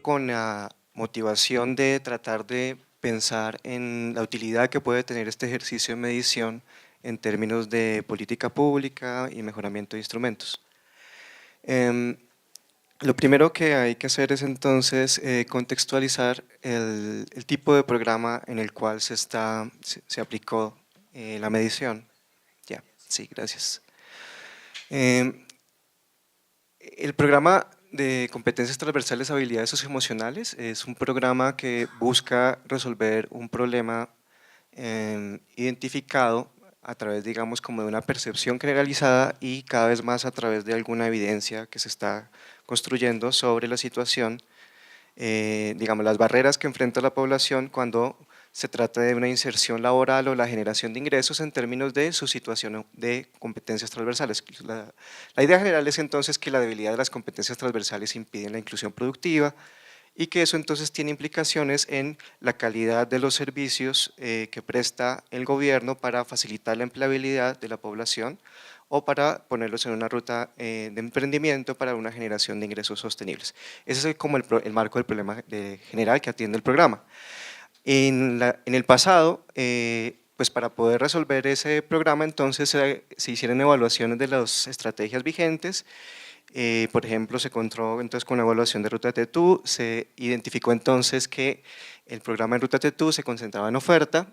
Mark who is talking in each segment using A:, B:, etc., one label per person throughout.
A: con la motivación de tratar de pensar en la utilidad que puede tener este ejercicio de medición en términos de política pública y mejoramiento de instrumentos. Lo primero que hay que hacer es entonces contextualizar el tipo de programa en el cual se aplicó la medición. Ya, sí, gracias. El programa de competencias transversales, habilidades socioemocionales es un programa que busca resolver un problema identificado a través, digamos, como de una percepción generalizada y cada vez más a través de alguna evidencia que se está construyendo sobre la situación, digamos, las barreras que enfrenta la población cuando se trata de una inserción laboral o la generación de ingresos en términos de su situación de competencias transversales. La idea general es entonces que la debilidad de las competencias transversales impiden la inclusión productiva y que eso entonces tiene implicaciones en la calidad de los servicios que presta el gobierno para facilitar la empleabilidad de la población o para ponerlos en una ruta de emprendimiento para una generación de ingresos sostenibles. Ese es como el marco del problema general que atiende el programa. En el pasado, pues para poder resolver ese programa, entonces se hicieron evaluaciones de las estrategias vigentes. Por ejemplo, se encontró entonces con la evaluación de Ruta TETU, se identificó entonces que el programa de Ruta TETU se concentraba en oferta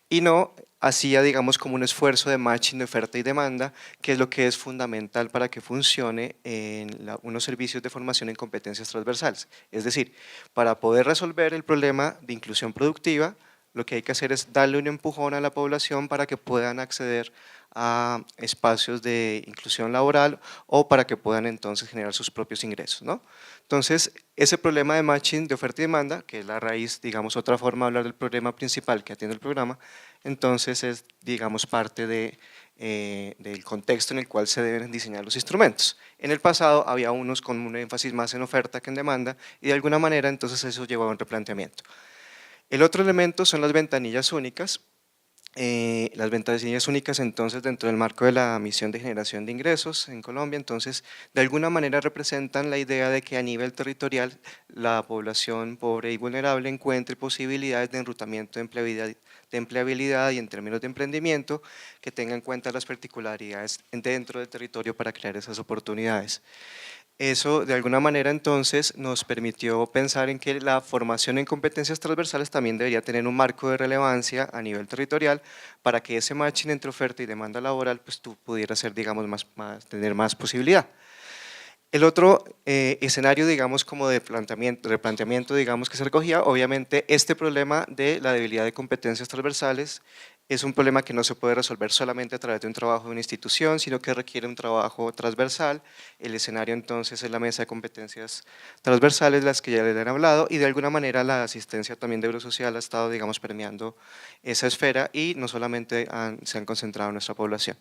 A: y no hacía, digamos, como un esfuerzo de matching de oferta y demanda, que es lo que es fundamental para que funcione en unos servicios de formación en competencias transversales. Es decir, para poder resolver el problema de inclusión productiva, lo que hay que hacer es darle un empujón a la población para que puedan acceder a espacios de inclusión laboral o para que puedan entonces generar sus propios ingresos, ¿no? Entonces, ese problema de matching de oferta y demanda, que es la raíz, digamos, otra forma de hablar del problema principal que atiende el programa, entonces es, digamos, parte del contexto en el cual se deben diseñar los instrumentos. En el pasado había unos con un énfasis más en oferta que en demanda y de alguna manera entonces eso llevaba a un replanteamiento. El otro elemento son las ventanillas únicas. Las ventanillas únicas entonces dentro del marco de la misión de generación de ingresos en Colombia, entonces de alguna manera representan la idea de que a nivel territorial la población pobre y vulnerable encuentre posibilidades de enrutamiento de empleabilidad y en términos de emprendimiento que tengan en cuenta las particularidades dentro del territorio para crear esas oportunidades. Eso de alguna manera entonces nos permitió pensar en que la formación en competencias transversales también debería tener un marco de relevancia a nivel territorial para que ese matching entre oferta y demanda laboral pues tú pudieras ser, digamos, tener más posibilidad. El otro escenario, digamos, como de replanteamiento, digamos, que se recogía, obviamente este problema de la debilidad de competencias transversales es un problema que no se puede resolver solamente a través de un trabajo de una institución, sino que requiere un trabajo transversal. El escenario entonces es la mesa de competencias transversales, las que ya les han hablado, y de alguna manera la asistencia también de Eurosocial ha estado, digamos, permeando esa esfera y no solamente se han concentrado en nuestra población.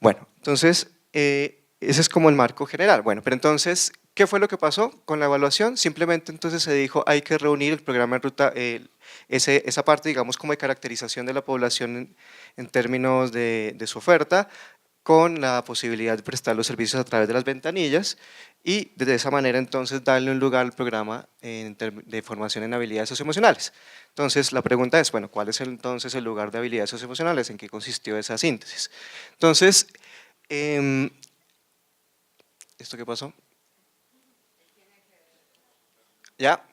A: Bueno, entonces, ese es como el marco general. Bueno, pero entonces, ¿qué fue lo que pasó con la evaluación? Simplemente entonces se dijo, hay que reunir el programa de ruta, esa parte, digamos, como de caracterización de la población en términos de su oferta, con la posibilidad de prestar los servicios a través de las ventanillas y de esa manera entonces darle un lugar al programa de formación en habilidades socioemocionales. Entonces la pregunta es, bueno, ¿cuál es entonces el lugar de habilidades socioemocionales? ¿En qué consistió esa síntesis? Entonces, ¿esto qué pasó? ¿Ya?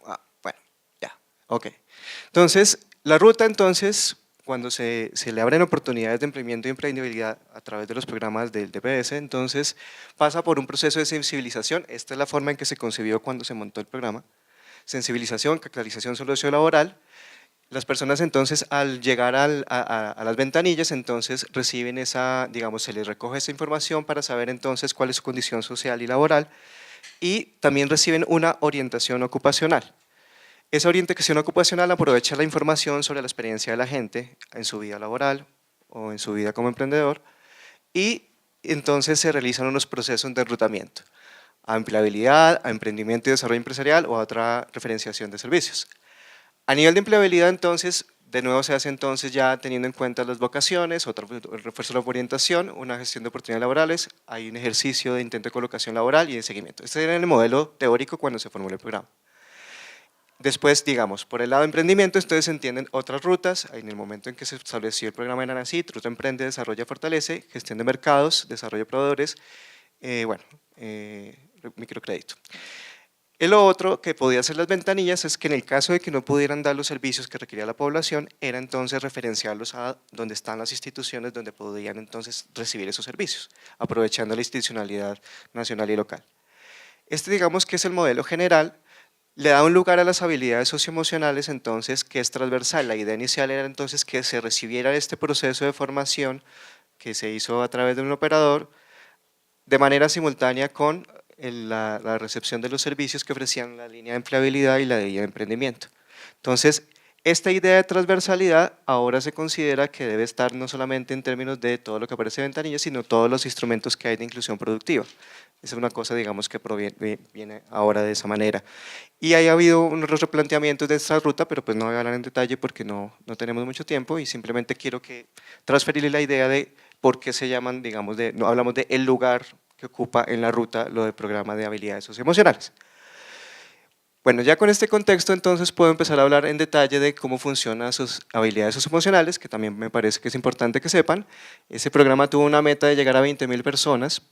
A: Bueno, ya, ok. Entonces, la ruta entonces, cuando se le abren oportunidades de emprendimiento y emprendibilidad a través de los programas del DPS, entonces pasa por un proceso de sensibilización. Esta es la forma en que se concibió cuando se montó el programa. Sensibilización, capitalización sociolaboral. Las personas entonces al llegar a las ventanillas entonces reciben esa, digamos, se les recoge esa información para saber entonces cuál es su condición social y laboral y también reciben una orientación ocupacional. Esa orientación ocupacional aprovecha la información sobre la experiencia de la gente en su vida laboral o en su vida como emprendedor y entonces se realizan unos procesos de enrutamiento a empleabilidad, a emprendimiento y desarrollo empresarial o a otra referenciación de servicios. A nivel de empleabilidad entonces, de nuevo se hace entonces ya teniendo en cuenta las vocaciones, otro refuerzo de la orientación, una gestión de oportunidades laborales, hay un ejercicio de intento de colocación laboral y de seguimiento. Este era el modelo teórico cuando se formuló el programa. Después, digamos, por el lado de emprendimiento, entonces se entienden otras rutas. En el momento en que se estableció el programa eran así: Ruta Emprende, Desarrolla, Fortalece, Gestión de Mercados, Desarrollo de Proveedores, bueno, microcrédito. Lo otro que podía hacer las ventanillas es que en el caso de que no pudieran dar los servicios que requería la población, era entonces referenciarlos a donde están las instituciones donde podían entonces recibir esos servicios, aprovechando la institucionalidad nacional y local. Digamos que es el modelo general. Le da un lugar a las habilidades socioemocionales, entonces, que es transversal. La idea inicial era entonces que se recibiera este proceso de formación que se hizo a través de un operador de manera simultánea con la recepción de los servicios que ofrecían la línea de empleabilidad y la de emprendimiento. Entonces, esta idea de transversalidad ahora se considera que debe estar no solamente en términos de todo lo que aparece en ventanilla, sino todos los instrumentos que hay de inclusión productiva. Esa es una cosa, digamos, que viene ahora de esa manera. Y ha habido unos replanteamientos de esta ruta, pero pues no voy a hablar en detalle porque no tenemos mucho tiempo, y simplemente quiero transferirle la idea de por qué se llaman, digamos, no hablamos de el lugar que ocupa en la ruta lo del programa de habilidades socioemocionales. Bueno, ya con este contexto entonces puedo empezar a hablar en detalle de cómo funcionan sus habilidades socioemocionales, que también me parece que es importante que sepan. Ese programa tuvo una meta de llegar a 20.000 personas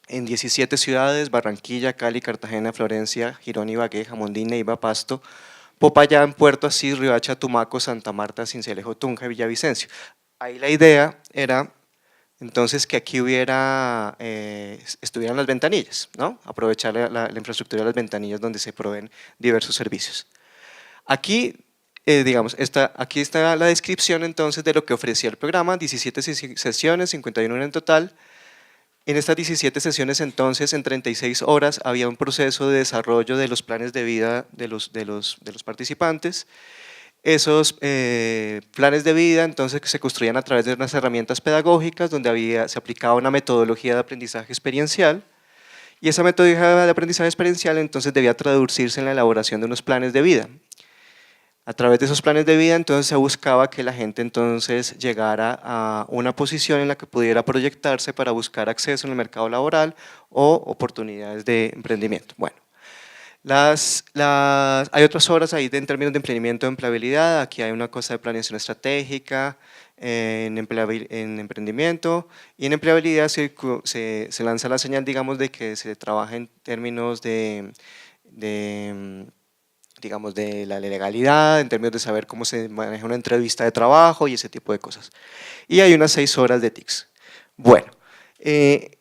A: en 17 ciudades: Barranquilla, Cali, Cartagena, Florencia, Girón, Ibagué, Jamundí, Neiva, Pasto, Popayán, Puerto Asís, Riohacha, Tumaco, Santa Marta, Sincelejo, Tunja y Villavicencio. Ahí la idea era entonces que aquí estuvieran las ventanillas, ¿no? Aprovechar la infraestructura de las ventanillas donde se proveen diversos servicios. Aquí, digamos, aquí está la descripción entonces de lo que ofrecía el programa: 17 sesiones, 51 en total. En estas 17 sesiones entonces, en 36 horas, había un proceso de desarrollo de los planes de vida de los participantes. Esos planes de vida entonces se construían a través de unas herramientas pedagógicas donde se aplicaba una metodología de aprendizaje experiencial, y esa metodología de aprendizaje experiencial entonces debía traducirse en la elaboración de unos planes de vida. A través de esos planes de vida entonces se buscaba que la gente entonces llegara a una posición en la que pudiera proyectarse para buscar acceso en el mercado laboral o oportunidades de emprendimiento. Bueno, hay otras horas ahí en términos de emprendimiento, de empleabilidad. Aquí hay una cosa de planeación estratégica en emprendimiento, y en empleabilidad se lanza la señal, digamos, de que se trabaja en términos digamos, de la legalidad, en términos de saber cómo se maneja una entrevista de trabajo y ese tipo de cosas. Y hay unas 6 horas de TICS. Bueno, el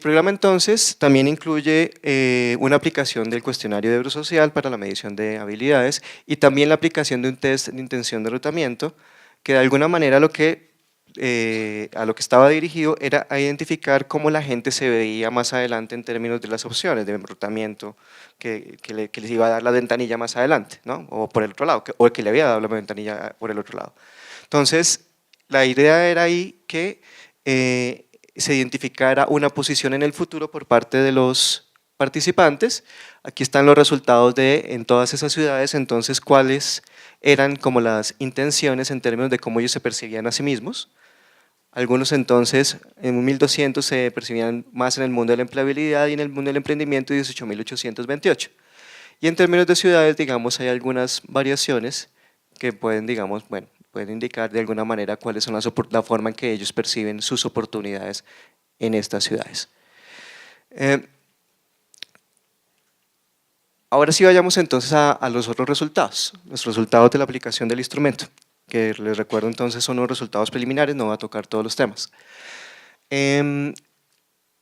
A: programa entonces también incluye una aplicación del cuestionario de Eurosocial para la medición de habilidades, y también la aplicación de un test de intención de reclutamiento, que de alguna manera a lo que estaba dirigido era a identificar cómo la gente se veía más adelante en términos de las opciones de reclutamiento que les iba a dar la ventanilla más adelante, ¿no? O por el otro lado, o que le había dado la ventanilla por el otro lado. Entonces, la idea era ahí que se identificara una posición en el futuro por parte de los participantes. Aquí están los resultados en todas esas ciudades, entonces cuáles eran como las intenciones en términos de cómo ellos se percibían a sí mismos. Algunos entonces, en 1.200 se percibían más en el mundo de la empleabilidad y en el mundo del emprendimiento 18.828. Y en términos de ciudades, digamos, hay algunas variaciones que pueden, digamos, bueno, pueden indicar de alguna manera cuáles son la forma en que ellos perciben sus oportunidades en estas ciudades. Ahora sí vayamos entonces a los otros resultados, los resultados de la aplicación del instrumento, que les recuerdo entonces son unos resultados preliminares, no voy a tocar todos los temas. El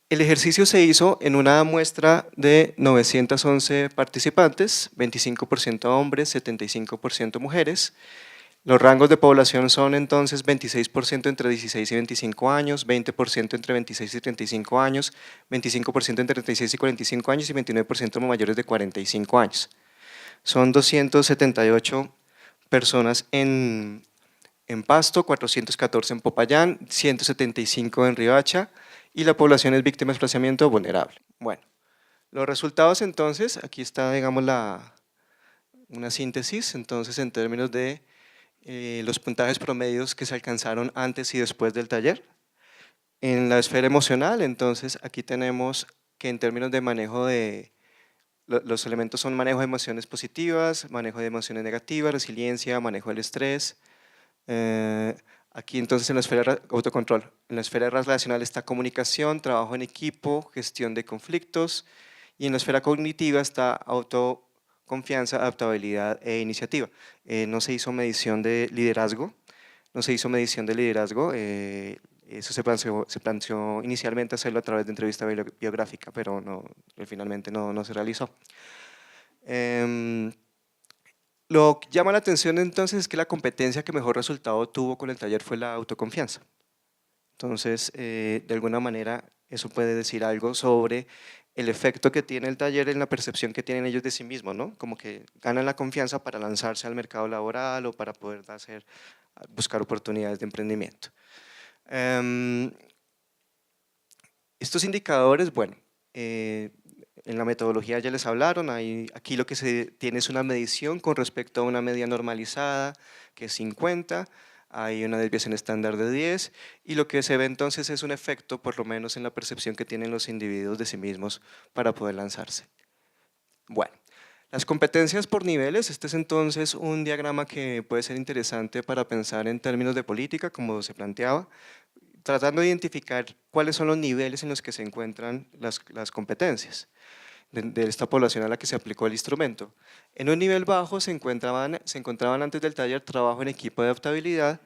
A: ejercicio se hizo en una muestra de 911 participantes, 25% hombres, 75% mujeres. Los rangos de población son entonces 26% entre 16 y 25 años, 20% entre 26 y 35 años, 25% entre 36 y 45 años y 29% mayores de 45 años. Son 278 personas en Pasto, 414 en Popayán, 175 en Riohacha, y la población es víctima de desplazamiento vulnerable. Bueno, los resultados entonces, aquí está, digamos, una síntesis, entonces en términos de los puntajes promedios que se alcanzaron antes y después del taller. En la esfera emocional, entonces aquí tenemos que en términos de manejo de los elementos son manejo de emociones positivas, manejo de emociones negativas, resiliencia, manejo del estrés. Aquí entonces en la esfera autocontrol, en la esfera relacional está comunicación, trabajo en equipo, gestión de conflictos, y en la esfera cognitiva está autoconfianza, adaptabilidad e iniciativa. No se hizo medición de liderazgo, eso se planteó inicialmente hacerlo a través de entrevista biográfica, pero finalmente no se realizó. Lo que llama la atención entonces es que la competencia que mejor resultado tuvo con el taller fue la autoconfianza. Entonces, de alguna manera, eso puede decir algo sobre el efecto que tiene el taller en la percepción que tienen ellos de sí mismos, ¿no? Como que ganan la confianza para lanzarse al mercado laboral o para poder buscar oportunidades de emprendimiento. Estos indicadores, bueno, en la metodología ya les hablaron, aquí lo que se tiene es una medición con respecto a una media normalizada, que es 50, hay una desviación estándar de 10, y lo que se ve entonces es un efecto, por lo menos en la percepción que tienen los individuos de sí mismos para poder lanzarse. Bueno, las competencias por niveles, este es entonces un diagrama que puede ser interesante para pensar en términos de política, como se planteaba, tratando de identificar cuáles son los niveles en los que se encuentran las competencias de esta población a la que se aplicó el instrumento. En un nivel bajo se encontraban antes del taller trabajo en equipo de adaptabilidad,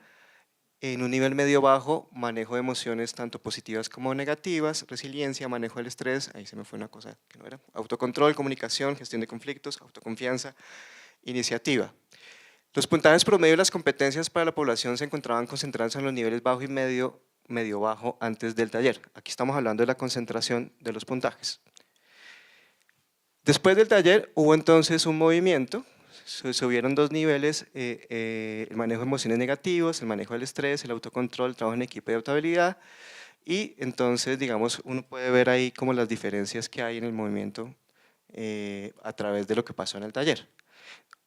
A: en un nivel medio bajo manejo de emociones tanto positivas como negativas, resiliencia, manejo del estrés, ahí se me fue una cosa que no era, autocontrol, comunicación, gestión de conflictos, autoconfianza, iniciativa. Los puntajes promedio de las competencias para la población se encontraban concentrados en los niveles bajo y medio bajo antes del taller. Aquí estamos hablando de la concentración de los puntajes. Después del taller hubo entonces un movimiento, se subieron dos niveles, el manejo de emociones negativas, el manejo del estrés, el autocontrol, el trabajo en equipo y adaptabilidad, y entonces, digamos, uno puede ver ahí como las diferencias que hay en el movimiento a través de lo que pasó en el taller.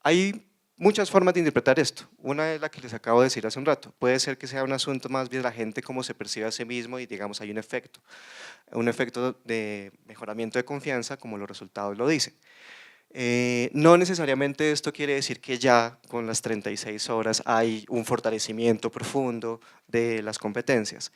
A: Hay muchas formas de interpretar esto. Una es la que les acabo de decir hace un rato. Puede ser que sea un asunto más bien de la gente cómo se percibe a sí mismo y digamos hay un efecto de mejoramiento de confianza como los resultados lo dicen. No necesariamente esto quiere decir que ya con las 36 horas hay un fortalecimiento profundo de las competencias,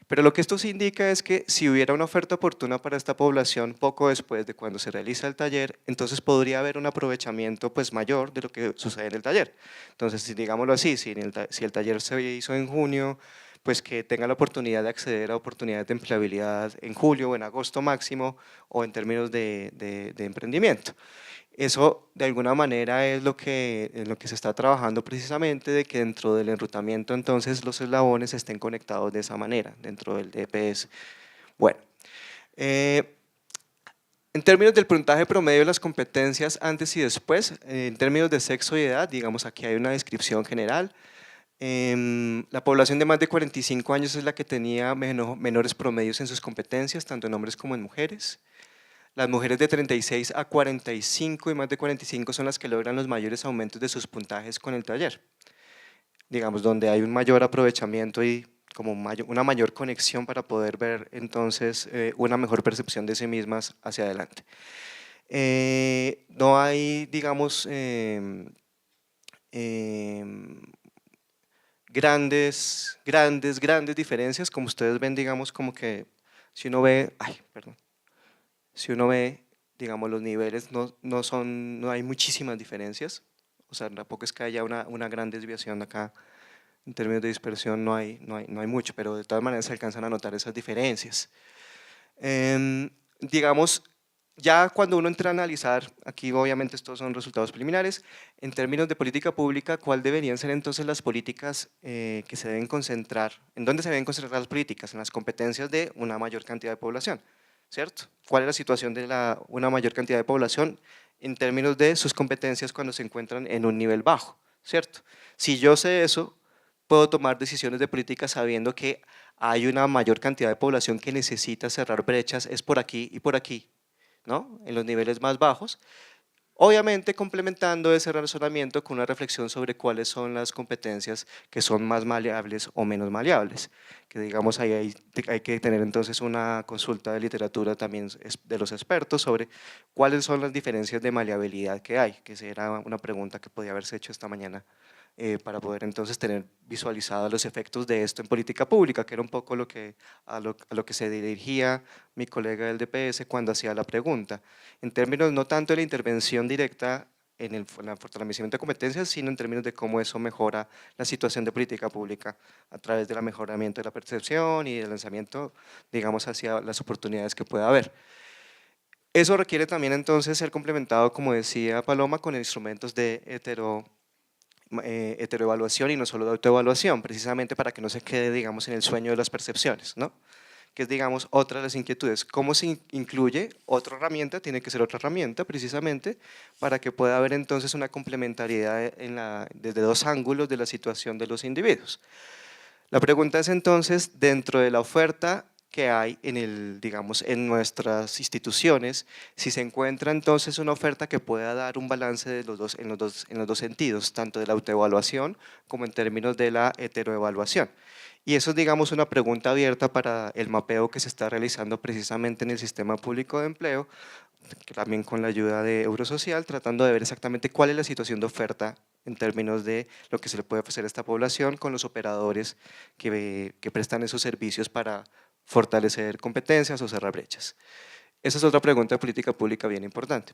A: pero lo que esto sí indica es que si hubiera una oferta oportuna para esta población poco después de cuando se realiza el taller, entonces podría haber un aprovechamiento pues mayor de lo que sucede en el taller. Entonces, si digámoslo así, si el taller se hizo en junio, pues que tenga la oportunidad de acceder a oportunidades de empleabilidad en julio o en agosto máximo o en términos de emprendimiento. Eso de alguna manera es en lo que se está trabajando precisamente, de que dentro del enrutamiento entonces los eslabones estén conectados de esa manera, dentro del EPS. Bueno, en términos del puntaje promedio de las competencias antes y después, en términos de sexo y edad, digamos aquí hay una descripción general. La población de más de 45 años es la que tenía menores promedios en sus competencias, tanto en hombres como en mujeres. Las mujeres de 36 a 45 y más de 45 son las que logran los mayores aumentos de sus puntajes con el taller. Digamos, donde hay un mayor aprovechamiento y como una mayor conexión para poder ver entonces una mejor percepción de sí mismas hacia adelante. No hay, digamos, grandes diferencias, como ustedes ven, digamos, como que si uno ve, si uno ve, digamos, los niveles no hay muchísimas diferencias, o sea, tampoco es que haya una gran desviación acá, en términos de dispersión no hay mucho, pero de todas maneras se alcanzan a notar esas diferencias. Digamos, ya cuando uno entra a analizar, aquí obviamente estos son resultados preliminares, en términos de política pública, ¿cuál deberían ser entonces las políticas que se deben concentrar? ¿En dónde se deben concentrar las políticas? En las competencias de una mayor cantidad de población, ¿cierto? ¿Cuál es la situación de una mayor cantidad de población en términos de sus competencias cuando se encuentran en un nivel bajo, ¿cierto? Si yo sé eso, puedo tomar decisiones de política sabiendo que hay una mayor cantidad de población que necesita cerrar brechas, es por aquí y por aquí, ¿no? En los niveles más bajos, Obviamente complementando ese razonamiento con una reflexión sobre cuáles son las competencias que son más maleables o menos maleables, que digamos ahí hay que tener entonces una consulta de literatura también de los expertos sobre cuáles son las diferencias de maleabilidad que hay, que esa era una pregunta que podía haberse hecho esta mañana para poder entonces tener visualizados los efectos de esto en política pública, que era un poco a lo que se dirigía mi colega del DPS cuando hacía la pregunta, en términos no tanto de la intervención directa en el fortalecimiento de competencias, sino en términos de cómo eso mejora la situación de política pública a través del mejoramiento de la percepción y del lanzamiento, digamos, hacia las oportunidades que pueda haber. Eso requiere también entonces ser complementado, como decía Paloma, con instrumentos de heteroevaluación y no solo de autoevaluación, precisamente para que no se quede, digamos, en el sueño de las percepciones, ¿no? Que es, digamos, otra de las inquietudes. ¿Cómo se incluye otra herramienta? Tiene que ser otra herramienta, precisamente, para que pueda haber entonces una complementariedad desde dos ángulos de la situación de los individuos. La pregunta es entonces, dentro de la oferta que hay digamos, en nuestras instituciones, si se encuentra entonces una oferta que pueda dar un balance de en los dos sentidos, tanto de la autoevaluación como en términos de la heteroevaluación. Y eso es, digamos, una pregunta abierta para el mapeo que se está realizando precisamente en el sistema público de empleo, también con la ayuda de Eurosocial, tratando de ver exactamente cuál es la situación de oferta en términos de lo que se le puede ofrecer a esta población con los operadores que prestan esos servicios para fortalecer competencias o cerrar brechas. Esa es otra pregunta de política pública bien importante.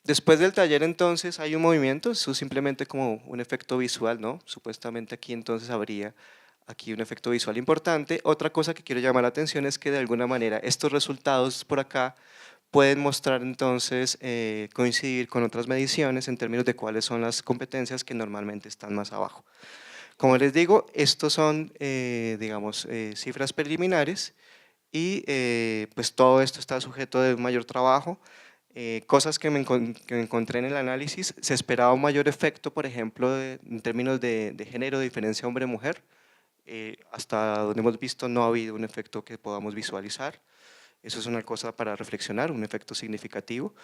A: Después del taller entonces hay un movimiento, eso es simplemente como un efecto visual, ¿no? Supuestamente aquí entonces habría aquí un efecto visual importante. Otra cosa que quiero llamar la atención es que de alguna manera estos resultados por acá pueden mostrar entonces, coincidir con otras mediciones en términos de cuáles son las competencias que normalmente están más abajo. Como les digo, estos son, digamos, cifras preliminares y pues todo esto está sujeto de un mayor trabajo. Cosas que que me encontré en el análisis, se esperaba un mayor efecto, por ejemplo, en términos de género, de diferencia hombre-mujer. Hasta donde hemos visto no ha habido un efecto que podamos visualizar. Eso es una cosa para reflexionar, un efecto significativo.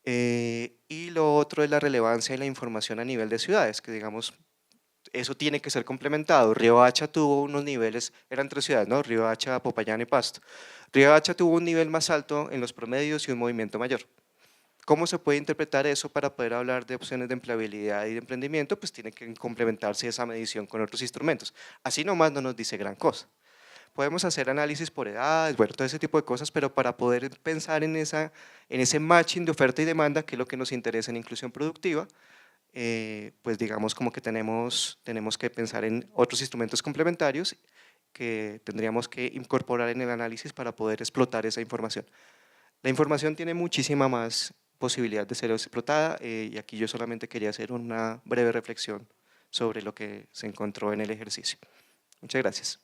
A: Y lo otro es la relevancia de la información a nivel de ciudades, que digamos, eso tiene que ser complementado. Riohacha tuvo unos niveles, eran tres ciudades, ¿no? Riohacha, Popayán y Pasto. Riohacha tuvo un nivel más alto en los promedios y un movimiento mayor. ¿Cómo se puede interpretar eso para poder hablar de opciones de empleabilidad y de emprendimiento? Pues tiene que complementarse esa medición con otros instrumentos. Así nomás no nos dice gran cosa. Podemos hacer análisis por edades, bueno, todo ese tipo de cosas, pero para poder pensar en ese matching de oferta y demanda, que es lo que nos interesa en inclusión productiva, pues digamos como que tenemos que pensar en otros instrumentos complementarios que tendríamos que incorporar en el análisis para poder explotar esa información. La información tiene muchísima más posibilidad de ser explotada y aquí yo solamente quería hacer una breve reflexión sobre lo que se encontró en el ejercicio. Muchas gracias.